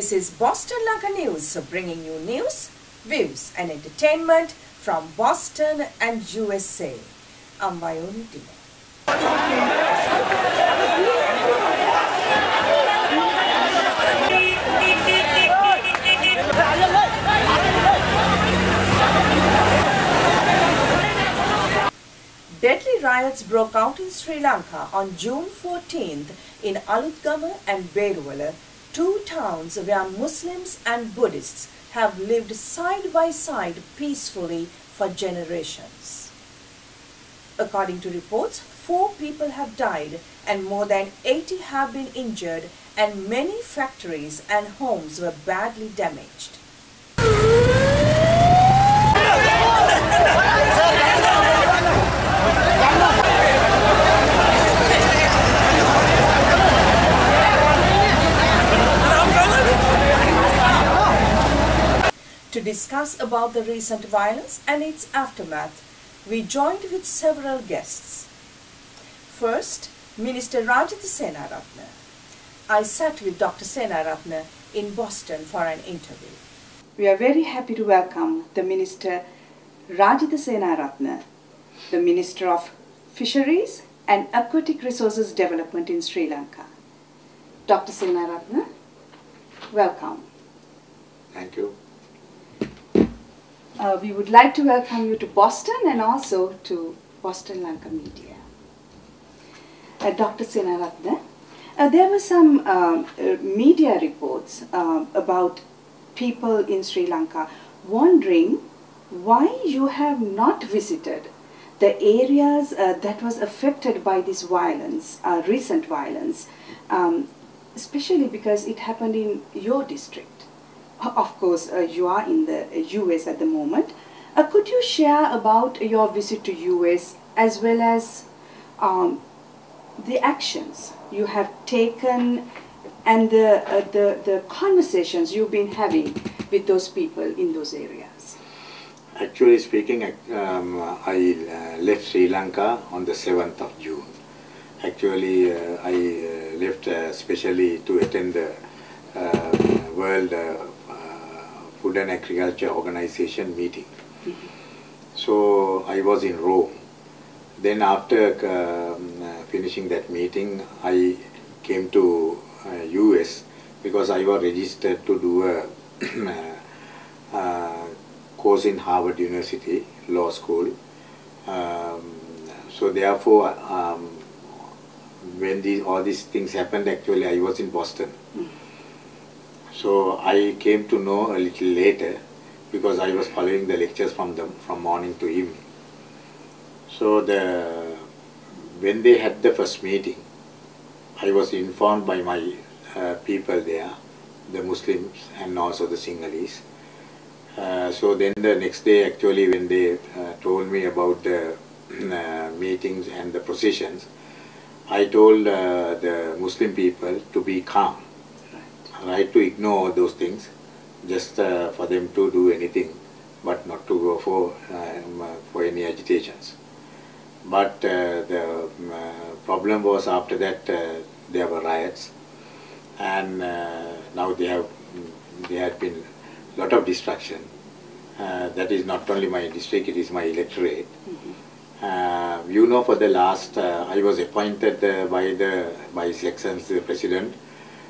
This is Boston Lanka News, bringing you news, views and entertainment from Boston and USA. I'm Vayoni Timo. Deadly riots broke out in Sri Lanka on June 14th in Aluthgama and Beruwela, two towns where Muslims and Buddhists have lived side by side peacefully for generations. According to reports, 4 people have died and more than 80 have been injured, and many factories and homes were badly damaged. To discuss about the recent violence and its aftermath, we joined with several guests. First, Minister Rajitha Senaratne. I sat with Dr. Senaratne in Boston for an interview. We are very happy to welcome the Minister Rajitha Senaratne, the Minister of Fisheries and Aquatic Resources Development in Sri Lanka. Dr. Senaratne, welcome. Thank you. We would like to welcome you to Boston and also to Boston Lanka Media. Dr. Senaratne, there were some media reports about people in Sri Lanka wondering why you have not visited the areas that was affected by this violence, recent violence, especially because it happened in your district. Of course, you are in the US at the moment. Could you share about your visit to US as well as the actions you have taken and the conversations you've been having with those people in those areas? Actually speaking, I left Sri Lanka on the 7th of June. Actually, I left especially to attend the World Food and Agriculture Organization meeting. So I was in Rome. Then after finishing that meeting, I came to US because I was registered to do a course in Harvard University Law School. So therefore, when all these things happened, actually I was in Boston. So I came to know a little later because I was following the lectures from them from morning to evening. So when they had the first meeting, I was informed by my people there, the Muslims and also the Sinhalese. So then the next day, actually, when they told me about the meetings and the processions, I told the Muslim people to be calm. Right, to ignore those things, just for them to do anything, but not to go for any agitations. But the problem was after that there were riots, and now there had been a lot of destruction. That is not only my district; it is my electorate. You know, for the last, I was appointed by His Excellency the President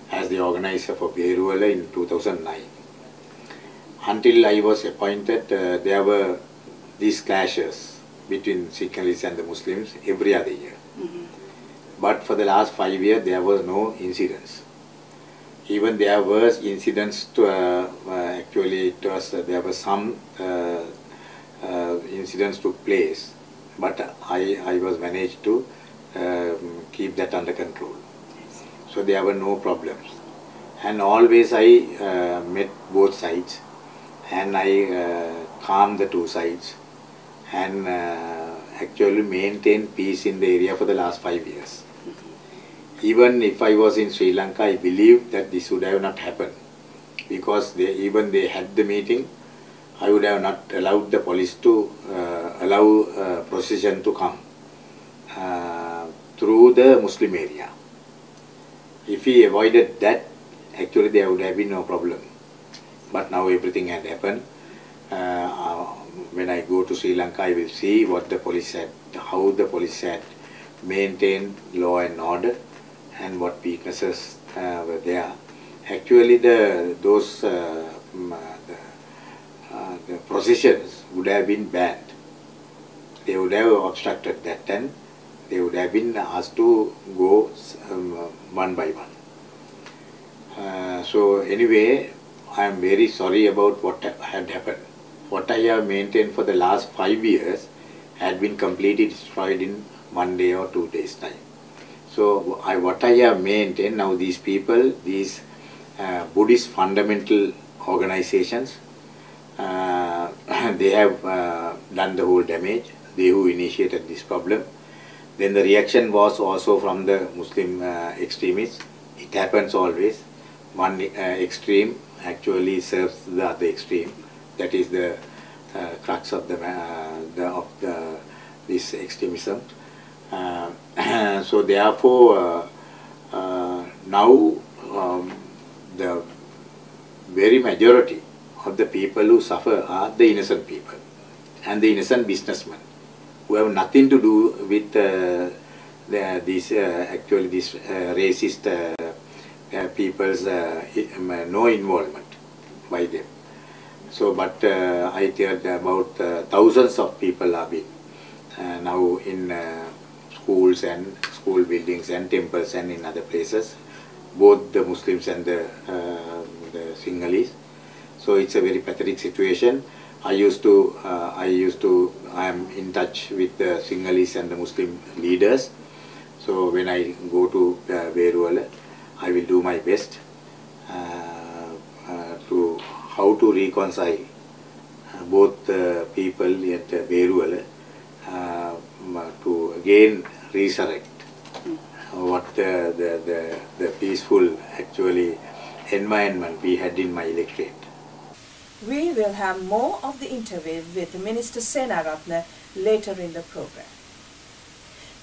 as the organizer for Beruwela in 2009. Until I was appointed, there were these clashes between Sinhalese and the Muslims every other year. But for the last 5 years, there were no incidents. Even there were incidents to actually there were some incidents took place, but I was managed to keep that under control. So there were no problems, and always I met both sides, and I calmed the two sides, and actually maintained peace in the area for the last 5 years. Even if I was in Sri Lanka, I believe that this would have not happened, because they had the meeting. I would have not allowed the police to allow procession to come through the Muslim area. If he avoided that, actually there would have been no problem. But now everything had happened. When I go to Sri Lanka, I will see what the police had, how the police had maintained law and order, and what weaknesses were there. Actually, the processions would have been banned. They would have obstructed that, and they would have been asked to go one by one. So anyway, I am very sorry about what had happened. What I have maintained for the last 5 years had been completely destroyed in 1 day or 2 days time. So what I have maintained now, these people, these Buddhist fundamental organizations, they have done the whole damage. They who initiated this problem. Then the reaction was also from the Muslim extremists. It happens always. One extreme actually serves the other extreme. That is the crux of this extremism. So therefore, now the very majority of the people who suffer are the innocent people and the innocent businessmen who have nothing to do with this racist people's no involvement by them. So, but I heard about thousands of people have been now in schools and school buildings and temples and in other places, both the Muslims and the Sinhalese. So it's a very pathetic situation. I am in touch with the Sinhalese and the Muslim leaders. So when I go to Beruwela, I will do my best to how to reconcile both the people at Beruwela to again resurrect what the peaceful actually environment we had in my electorate. We will have more of the interview with Minister Senaratne later in the program.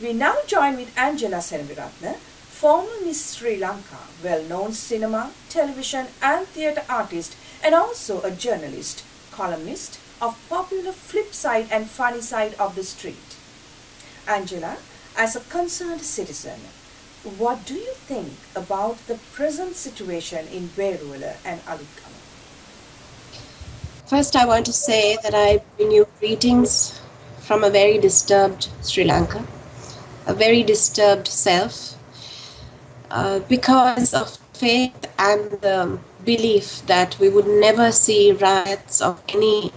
We now join with Angela Selva, former Miss Sri Lanka, well-known cinema, television and theatre artist, and also a journalist, columnist of popular flip side and funny side of the street. Angela, as a concerned citizen, what do you think about the present situation in Beruwela and Aluthgama? First, I want to say that I bring you greetings from a very disturbed Sri Lanka, a very disturbed self, because of faith and the belief that we would never see riots of any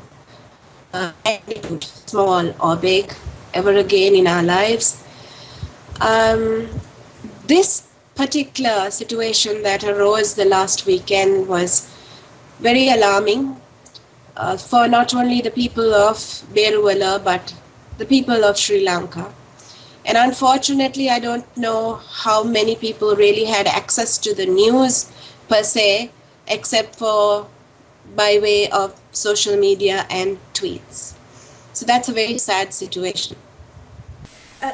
magnitude, small or big, ever again in our lives. This particular situation that arose the last weekend was very alarming for not only the people of Beruwela but the people of Sri Lanka. And unfortunately, I don't know how many people really had access to the news per se, except for by way of social media and tweets. So that's a very sad situation.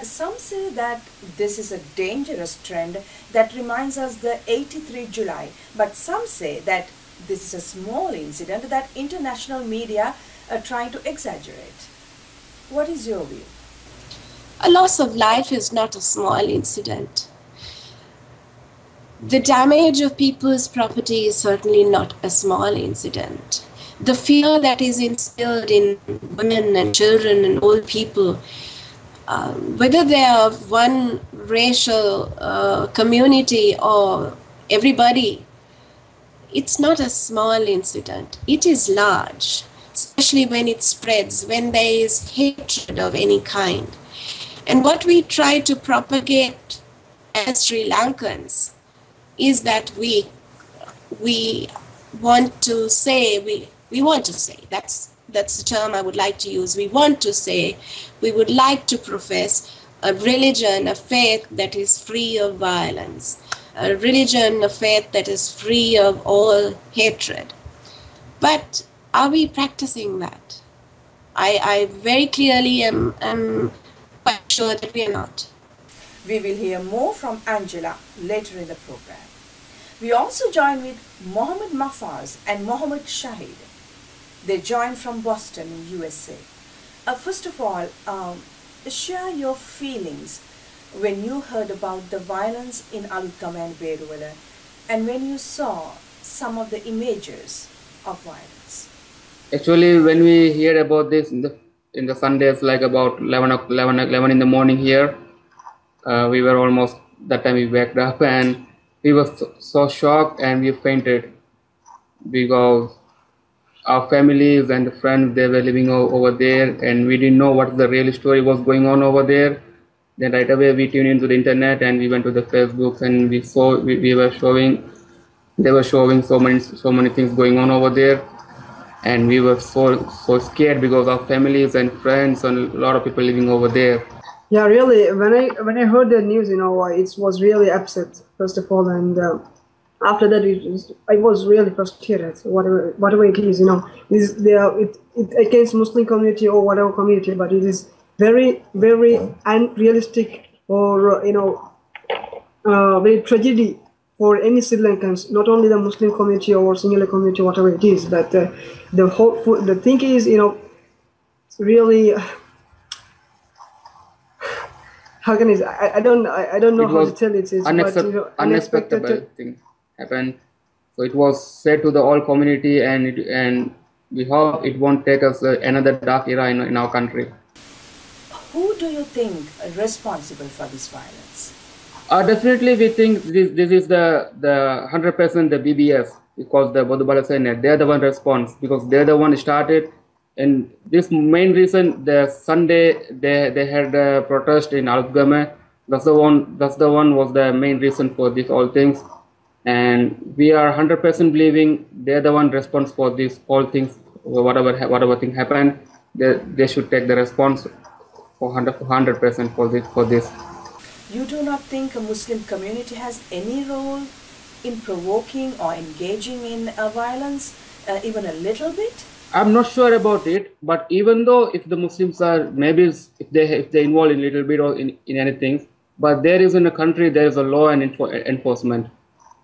Some say that this is a dangerous trend that reminds us the 83 July, but some say that this is a small incident that international media are trying to exaggerate. What is your view? A loss of life is not a small incident. The damage of people's property is certainly not a small incident. The fear that is instilled in women and children and old people, whether they are of one racial community or everybody, it's not a small incident. It is large, especially when it spreads, when there is hatred of any kind. And what we try to propagate as Sri Lankans is that we want to say, that's the term I would like to use. We want to say, we would like to profess a religion, a faith that is free of violence, a religion, a faith that is free of all hatred. But are we practicing that? I very clearly am quite sure that we are not. We will hear more from Angela later in the program. We also join with Mohammed Mafaz and Mohamed Shahid. They joined from Boston in USA. First of all, share your feelings when you heard about the violence in Aluthgama and Beruwela and when you saw some of the images of violence. Actually, when we hear about this in the Sundays, like about 11 in the morning here, we were almost, that time we waked up and we were so shocked and we fainted because our families and the friends, they were living over there and we didn't know what the real story was going on over there. Then right away we tuned into the internet and we went to the Facebook and we saw, we were showing, they were showing so many things going on over there, and we were so scared because of families and friends and a lot of people living over there. Yeah, really. When I heard the news, it was really upset first of all, and after that, I was really frustrated. Whatever it is, is there it against Muslim community or whatever community, but it is very unrealistic or very tragedy for any Sri Lankans, not only the Muslim community or singular community, whatever it is, but the thing is, really. How can I don't know how to tell it. It's unexpected thing happened. So it was said to the whole community, and we hope it won't take us another dark era in our country. Who do you think is responsible for this violence? Definitely, we think this is the 100% the BBS, because the Bala Sena, they're the one response, because they're the one started. And this main reason, the Sunday they had a protest in Aluthgama. That's the one was the main reason for these all things. And we are 100% believing they're the one responsible for these all things. Whatever thing happened, they should take the response for 100% for this. You do not think a Muslim community has any role in provoking or engaging in violence, even a little bit? I'm not sure about it, but even though if the Muslims are, maybe if they involve in a little bit or in anything, but there is in a country, there is a law and enforcement.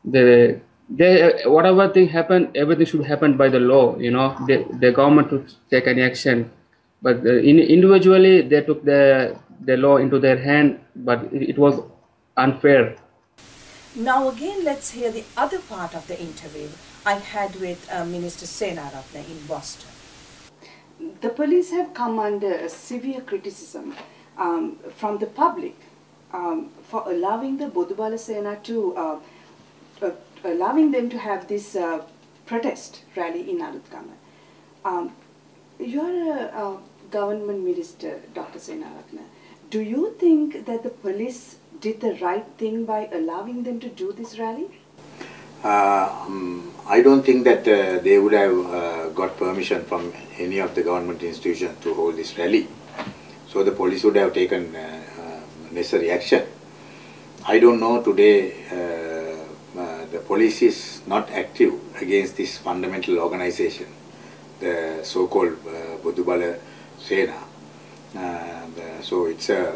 Whatever thing happen, everything should happen by the law. The government to take any action, but individually they took the law into their hand, but it was unfair. Now again, let's hear the other part of the interview I had with Minister Senaratne in Boston. The police have come under a severe criticism from the public for allowing the Bala Sena to allowing them to have this protest rally in Aluthgama. You're a government minister, Dr. Senaratne. Do you think that the police did the right thing by allowing them to do this rally? I don't think that they would have got permission from any of the government institutions to hold this rally. So the police would have taken necessary action. I don't know today, the police is not active against this fundamental organization, the so-called Bala Sena. So it's a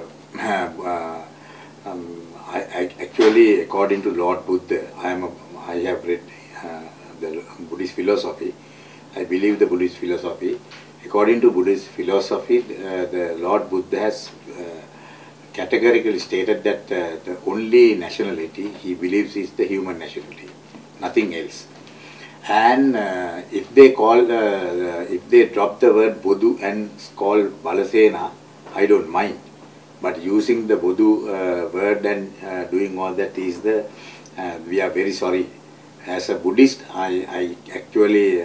actually, according to Lord Buddha, I have read the Buddhist philosophy. I believe the Buddhist philosophy. According to Buddhist philosophy, the Lord Buddha has categorically stated that the only nationality he believes is the human nationality, nothing else. And if they drop the word Buddha and call Bala Sena, I don't mind. But using the Buddha word and doing all that is we are very sorry. As a Buddhist, I actually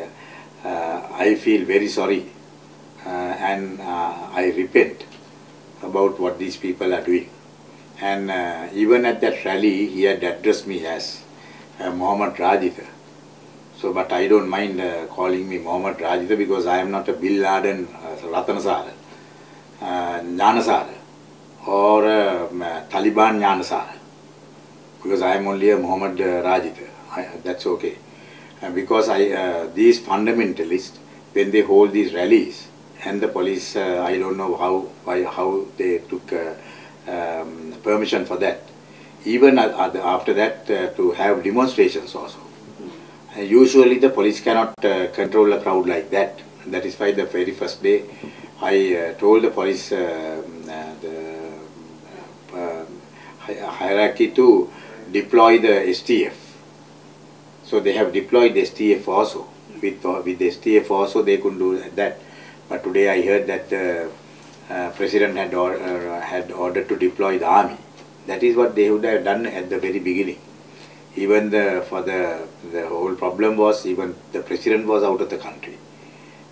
I feel very sorry and I repent about what these people are doing. And even at that rally, he had addressed me as Mohammed Rajitha. So, but I don't mind calling me Mohammed Rajitha because I am not a Bin Laden, Ratanasara, Jnanasara, or Taliban Jnanasara, because I am only a Mohammed Rajitha. That's okay. Because these fundamentalists, when they hold these rallies, and the police, I don't know how they took permission for that. even after that to have demonstrations also. Usually the police cannot control a crowd like that. That is why the very first day I told the police hierarchy to deploy the STF. So they have deployed the STF also. With the STF also they couldn't do that. But today I heard that the President had ordered to deploy the army. That is what they would have done at the very beginning. Even the whole problem was even the President was out of the country.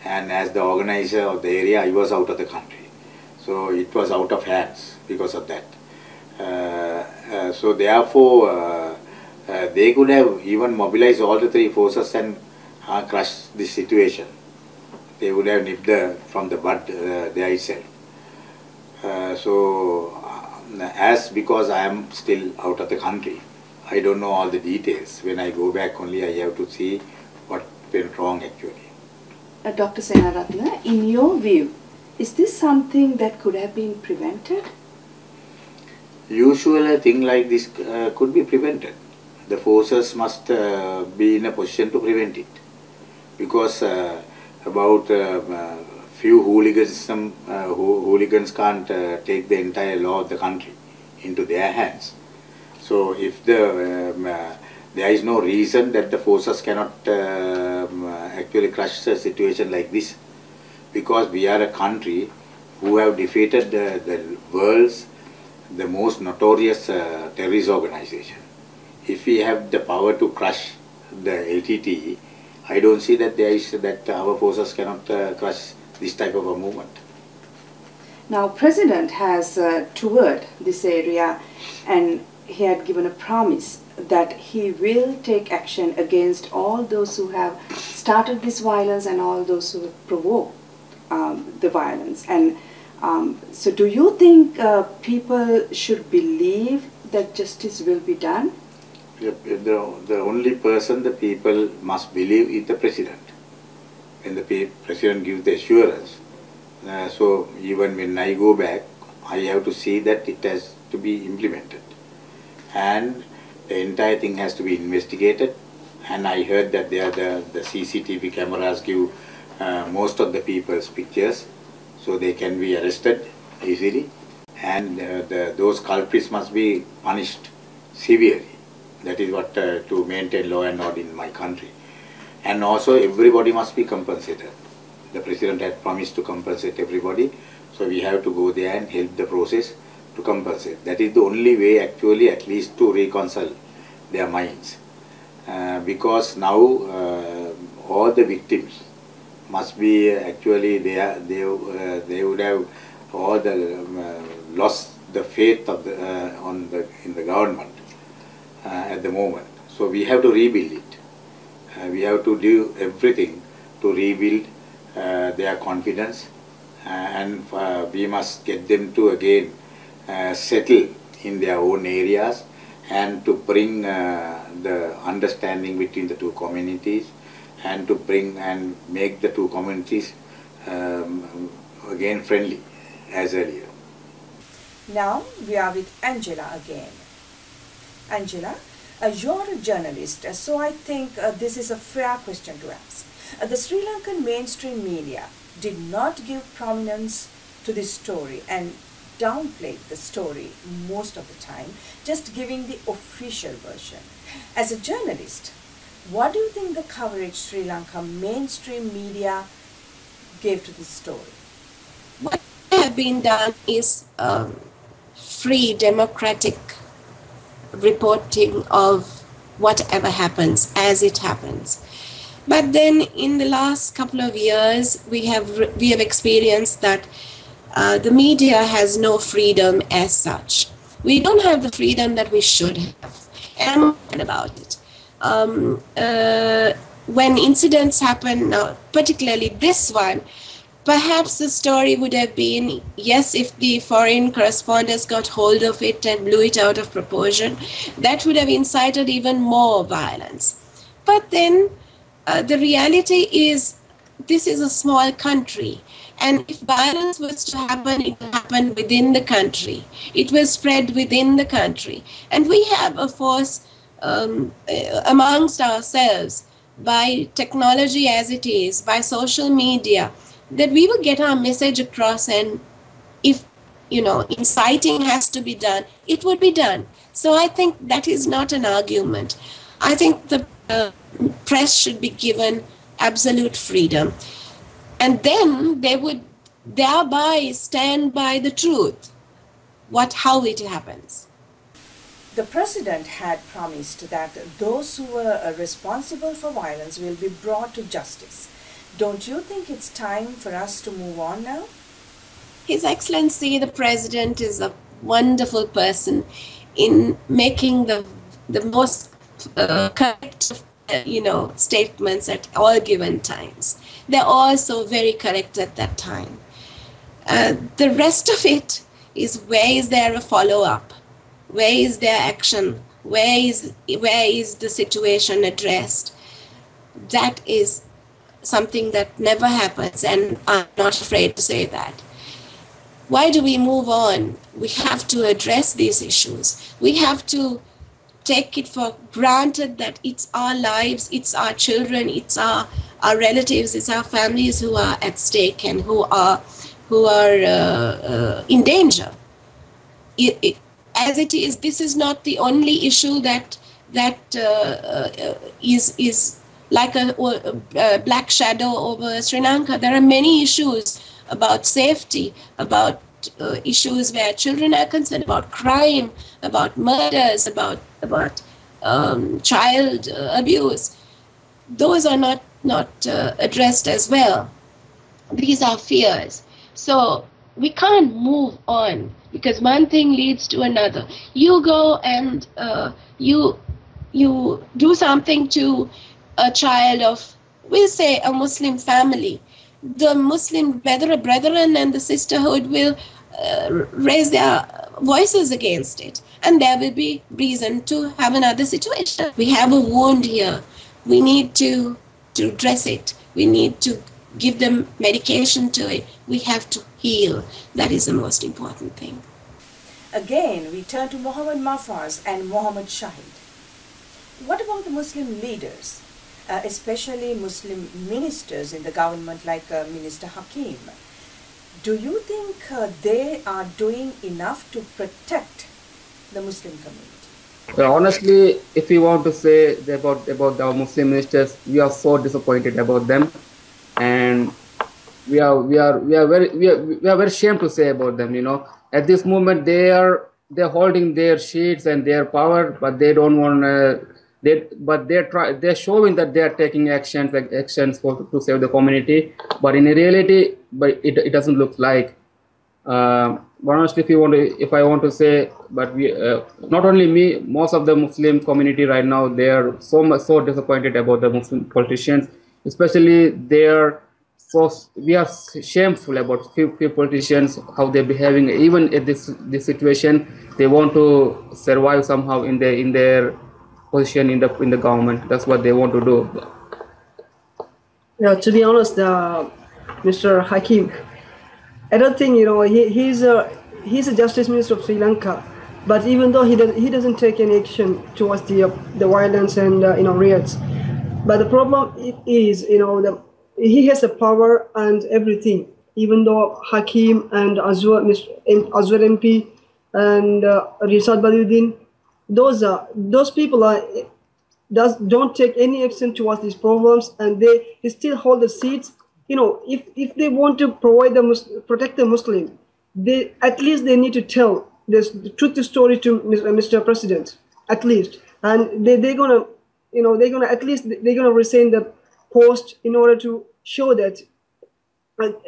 And as the organizer of the area, I was out of the country. So it was out of hands because of that. So therefore, they could have even mobilized all the three forces and crushed this situation. They would have nipped from the bud there itself. Because I am still out of the country, I don't know all the details. When I go back only, I have to see what went wrong actually. Dr. Senaratne, in your view, is this something that could have been prevented? Usually a thing like this could be prevented. The forces must be in a position to prevent it. Because about few hooligans can't take the entire law of the country into their hands. So if there is no reason that the forces cannot actually crush a situation like this, because we are a country who have defeated the world's the most notorious terrorist organization. If we have the power to crush the LTTE, I don't see that our forces cannot crush this type of a movement. Now, President has toured this area and he had given a promise that he will take action against all those who have started this violence and all those who have provoked the violence. And so do you think people should believe that justice will be done? The only person the people must believe is the President. When the President gives the assurance, so even when I go back, I have to see that it has to be implemented. And the entire thing has to be investigated. And I heard that the CCTV cameras give most of the people's pictures, so they can be arrested easily. And those culprits must be punished severely. That is what to maintain law and order in my country. And also everybody must be compensated. The President had promised to compensate everybody, so we have to go there and help the process to compensate. That is the only way actually at least to reconcile their minds. Because now all the victims must be actually they would have all lost the faith of in the government at the moment. So we have to rebuild it. We have to do everything to rebuild their confidence, and we must get them to again settle in their own areas and to bring the understanding between the two communities and to bring and make the two communities again friendly as earlier. Now we are with Angela again. Angela, you're a journalist, so I think this is a fair question to ask. The Sri Lankan mainstream media did not give prominence to this story and downplayed the story most of the time, just giving the official version. As a journalist, what do you think the coverage Sri Lanka mainstream media gave to this story? What have been done is free democratic reporting of whatever happens as it happens. But then in the last couple of years, we have experienced that the media has no freedom as such. We don't have the freedom that we should have. And I'm mad about it. When incidents happen, particularly this one, perhaps the story would have been, yes, if the foreign correspondents got hold of it and blew it out of proportion, that would have incited even more violence. But then the reality is this is a small country, and if violence was to happen, it will happen within the country. It will spread within the country. And we have a force amongst ourselves, by technology as it is, by social media, that we will get our message across, and if inciting has to be done, it would be done. So I think that is not an argument. I think the press should be given absolute freedom, and then they would thereby stand by the truth, how it happens. The president had promised that those who were responsible for violence will be brought to justice. Don't you think it's time for us to move on now? His Excellency, the President, is a wonderful person in making the most correct, statements at all given times. They're all so very correct at that time. The rest of it is, where is there a follow-up? Where is their action? Where is the situation addressed? That is something that never happens, and I'm not afraid to say that. Why do we move on? We have to address these issues. We have to take it for granted that it's our lives, it's our children, it's our relatives, it's our families who are at stake and who are in danger. As it is, this is not the only issue that is like a black shadow over Sri Lanka. There are many issues about safety, about issues where children are concerned, about crime, about murders, about child abuse. Those are not addressed as well. These are fears. So we can't move on because one thing leads to another. You go and you do something to a child of, we'll say, a Muslim family. The Muslim brethren and the sisterhood will raise their voices against it, and there will be reason to have another situation. We have a wound here. We need to dress it. We need to give them medication to it. We have to heal. That is the most important thing. Again, we turn to Mohammed Mafaz and Mohamed Shahid. What about the Muslim leaders, especially Muslim ministers in the government like Minister Hakim? Do you think they are doing enough to protect the Muslim community? Well, honestly, if we want to say about our Muslim ministers, we are so disappointed about them, and we are very ashamed to say about them. At this moment they're holding their seats and their power, but they don't want they're showing that they are taking actions to save the community, but in reality, it doesn't look like. Honestly, if I want to say, but we, not only me, most of the Muslim community right now, they are so disappointed about the Muslim politicians, especially we are shameful about few politicians, how they're behaving. Even in this situation, they want to survive somehow in their position in the government. That's what they want to do. Yeah, to be honest, Mr. Hakim, I don't think he's a justice minister of Sri Lanka, but even though he doesn't take any action towards the violence and riots, but the problem is he has the power and everything. Even though Hakim and Azwar MP and Rishad Badruddin, those people don't take any action towards these problems, and they still hold the seats. If they want to protect the Muslim, at least they need to tell the truth story to Mr. President, at least, and they're gonna resign the post in order to show that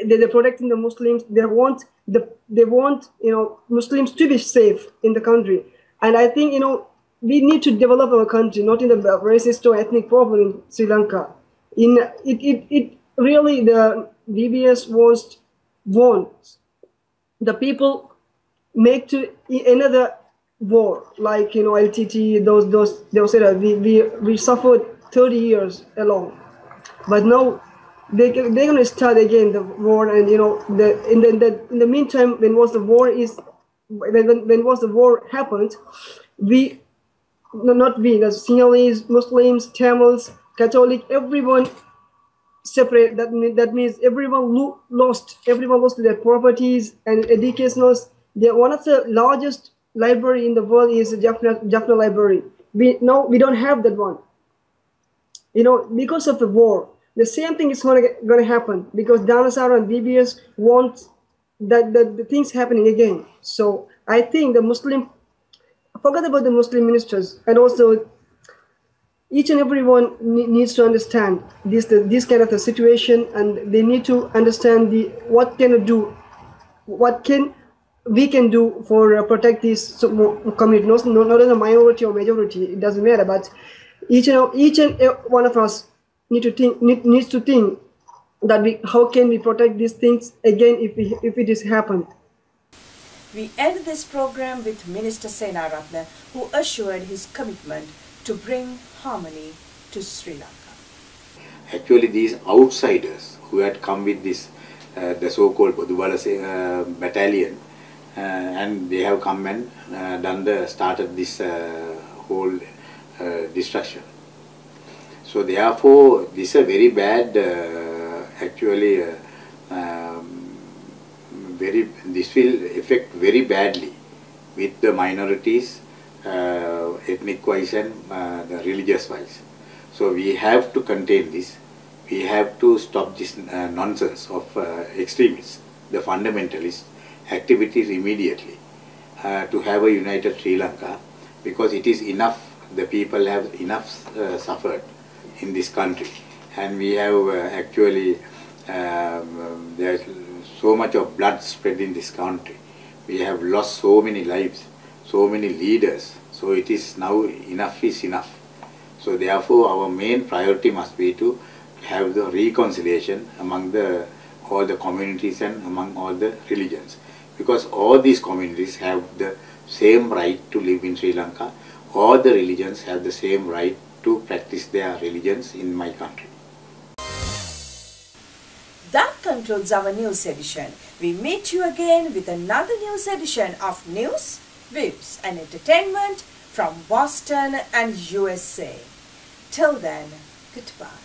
they're protecting the Muslims. They want Muslims to be safe in the country. And I think we need to develop our country, not in the racist or ethnic problem in Sri Lanka. Really, the DBS wants the people make to another war, like LTT. Those they said we suffered 30 years alone, but now they're going to start again the war, and in the meantime, when was the war happened, we, no, not we, the Sinhalese, Muslims, Tamils, Catholic, everyone separate. That means everyone lost their properties and education loss. One of the largest library in the world is the Jaffna Library. We don't have that one. Because of the war. The same thing is going to happen because Dhanasara and BBS want that the things happening again. So I think forget about the Muslim ministers, and also each and everyone needs to understand this kind of a situation, and they need to understand what we can do for protect this community. Not as a minority or majority, it doesn't matter, but each and one of us needs to think that how can we protect these things again if it is happened. We end this program with Minister Senaratne, who assured his commitment to bring harmony to Sri Lanka. Actually, these outsiders who had come with this, the so-called Bala battalion, and they have come and started this whole destruction. So therefore, this is a very bad, this will affect very badly with the minorities, ethnic wise and the religious wise. So we have to contain this. We have to stop this nonsense of extremists, the fundamentalists, activities immediately to have a united Sri Lanka, because it is enough. The people have enough suffered in this country, and we have there's so much of blood spread in this country. We have lost so many lives, so many leaders. So it is now enough is enough. So therefore, our main priority must be to have the reconciliation among all the communities and among all the religions, because all these communities have the same right to live in Sri Lanka. All the religions have the same right to practice their religions in my country. That concludes our news edition. We meet you again with another news edition of News, Views and Entertainment from Boston and USA. Till then, goodbye.